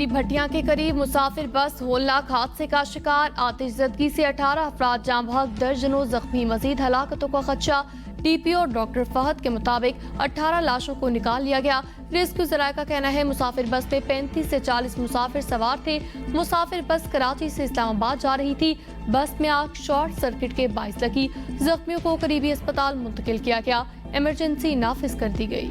भटिया के करीब मुसाफिर बस होलनाक हादसे का शिकार। आतिशज़दगी से 18 अफराद जाँ बहक, दर्जनों जख्मी। मजीद हलाकतों का खदशा। डीपीओ डॉक्टर फहद के मुताबिक 18 लाशों को निकाल लिया गया। रेस्क्यू जराये का कहना है मुसाफिर बस में 35 से 40 मुसाफिर सवार थे। मुसाफिर बस कराची से इस्लामाबाद जा रही थी। बस में आग शॉर्ट सर्किट के बाइस लगी। जख्मियों को करीबी अस्पताल मुंतकिल किया गया। इमरजेंसी नाफिज कर दी गई।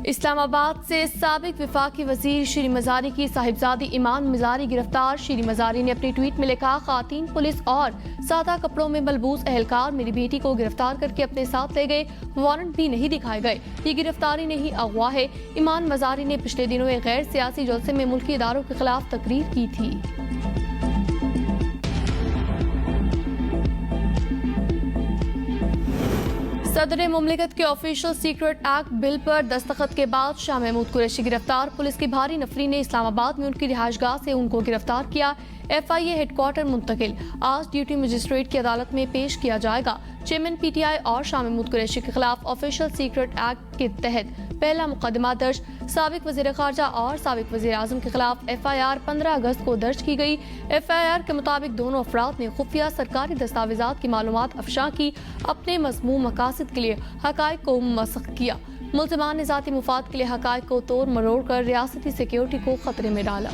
इस्लामाबाद से साबिक वफाकी वजीर शीरी मजारी की साहिबजादी ईमान मजारी गिरफ्तार। शीरी मजारी ने अपनी ट्वीट में लिखा, खातीन पुलिस और सादा कपड़ों में मलबूस एहलकार मेरी बेटी को गिरफ्तार करके अपने साथ ले गए। वारंट भी नहीं दिखाए गए। ये गिरफ्तारी नहीं, अगवा है। ईमान मजारी ने पिछले दिनों एक गैर सियासी जलसे में मुल्की इदारों के खिलाफ तकरीर की थी। सदर मुमलिकत के ऑफिशियल सीक्रेट एक्ट बिल पर दस्तखत के बाद शाह महमूद कुरैशी गिरफ्तार। पुलिस की भारी नफरी ने इस्लामाबाद में उनकी रिहायशगाह से उनको गिरफ्तार किया। FIA हेडक्वार्टर मुंतकिल। आज ड्यूटी मजिस्ट्रेट की अदालत में पेश किया जाएगा। चेयरमैन PTI और शाह महमूद कुरैशी के खिलाफ ऑफिशियल सीक्रेट एक्ट के तहत पहला मुकदमा दर्ज। साबिक वजीर खारजा और साबिक वजीर आजम के खिलाफ FIR 15 अगस्त को दर्ज की गई। FIR के मुताबिक दोनों अफराद ने खुफिया सरकारी दस्तावेजात की मालूमात अफशा की, अपने मज़मूम मकासद के लिए हकायक को मसख किया। मुल्ज़िमान ने ज़ाती मुफाद के लिए हकायक को तोड़ मरोड़ कर रियासती सिक्योरिटी को खतरे में डाला।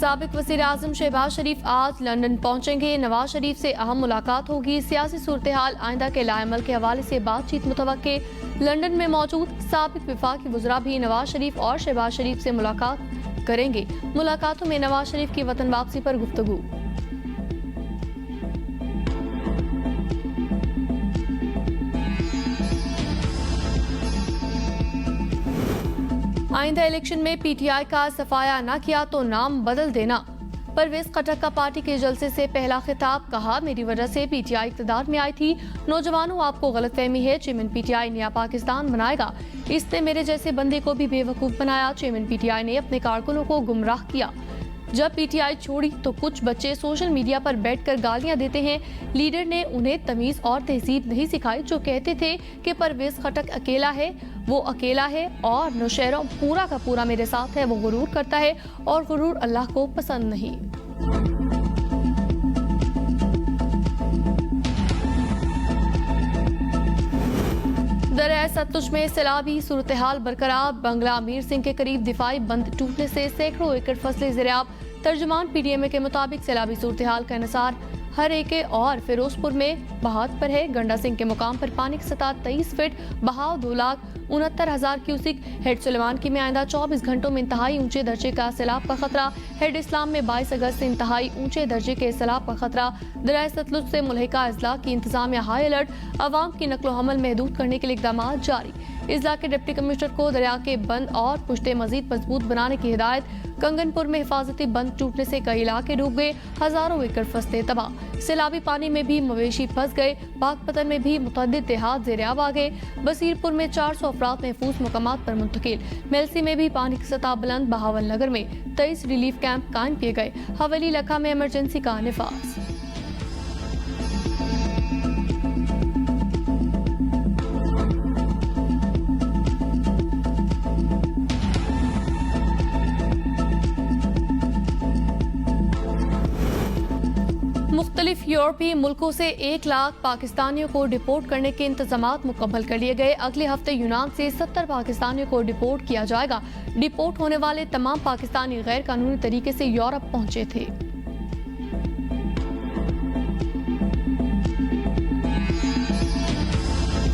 साबिक वज़ीर आज़म शहबाज शरीफ आज लंदन पहुंचेंगे। नवाज शरीफ से अहम मुलाकात होगी। सियासी सूरत हाल आइंदा के लाएमल के हवाले से बातचीत मुतवक्के। लंदन में मौजूद साबिक वफाकी वज़रा भी नवाज शरीफ और शहबाज शरीफ से मुलाकात करेंगे। मुलाकातों में नवाज शरीफ की वतन वापसी पर गुफ्तगू। आइंदा इलेक्शन में PTI का सफाया न किया तो नाम बदल देना। परवेज खटक का पार्टी के जलसे से पहला खिताब। कहा, मेरी वजह से PTI इक़्तिदार में आई थी। नौजवानों, आपको गलतफहमी है। चेयरमैन PTI नया पाकिस्तान बनाएगा। इसने मेरे जैसे बंदे को भी बेवकूफ़ बनाया। चेयरमैन PTI ने अपने कारकुनों को गुमराह किया। जब PTI छोड़ी तो कुछ बच्चे सोशल मीडिया पर बैठकर गालियां देते हैं। लीडर ने उन्हें तमीज़ और तहजीब नहीं सिखाई। जो कहते थे कि परवेज खटक अकेला है, वो अकेला है और नौशहरों पूरा का पूरा मेरे साथ है। वो गुरूर करता है और गुरूर अल्लाह को पसंद नहीं। दरिया सतलुज में सैलाबी सूरत हाल बरकरार। बंगला अमीर सिंह के करीब दिफाई बंद टूटने से सैकड़ों एकड़ फसलें ज़राब। तर्जुमान PDMA के मुताबिक सैलाबी सूरत हाल का इंसार हर एके और फिरोजपुर में बहाव पर है। गंडा सिंह के मुकाम पर पानी की सतह 23 फीट, बहाव 2,69,000 क्यूसिक। हेड सुलेमान की में आइंदा 24 घंटों में इंतहाई ऊंचे दर्जे का सैलाब का खतरा। हेड इस्लाम में 22 अगस्त से इंतहाई ऊंचे दर्जे के सैलाब का खतरा। दरिया सतलुज से मुल्हिका अजला की इंतजामिया हाई अलर्ट। अवाम की नकलो हमल महदूद करने के लिए इकदाम जारी। इजला के डिप्टी कमिश्नर को दरिया के बंद और पुश्ते मजीद मजबूत बनाने की हिदायत। कंगनपुर में हिफाजती बंद टूटने से कई इलाके डूब गए। हजारों एकड़ फसलें तबाह। सैलाबी पानी में भी मवेशी फंस गए। बागपतन में भी मुतअद्दिद देहात ज़ेर-ए-आब आ गए। बसीरपुर में 400 अफराद महफूज मकामात पर मुंतकिल। मेलसी में भी पानी की सतह बुलंद। बहावल नगर में 23 रिलीफ कैंप कायम किए गए। हवेली लखा में इमरजेंसी का निफाज। मुख्तलिफ यूरोपीय मुल्कों से 1 लाख पाकिस्तानियों को डिपोर्ट करने के इंतजामात मुकम्मल कर लिए गए। अगले हफ्ते यूनान से 70 पाकिस्तानियों को डिपोर्ट किया जाएगा। डिपोर्ट होने वाले तमाम पाकिस्तानी गैर कानूनी तरीके से यूरोप पहुंचे थे।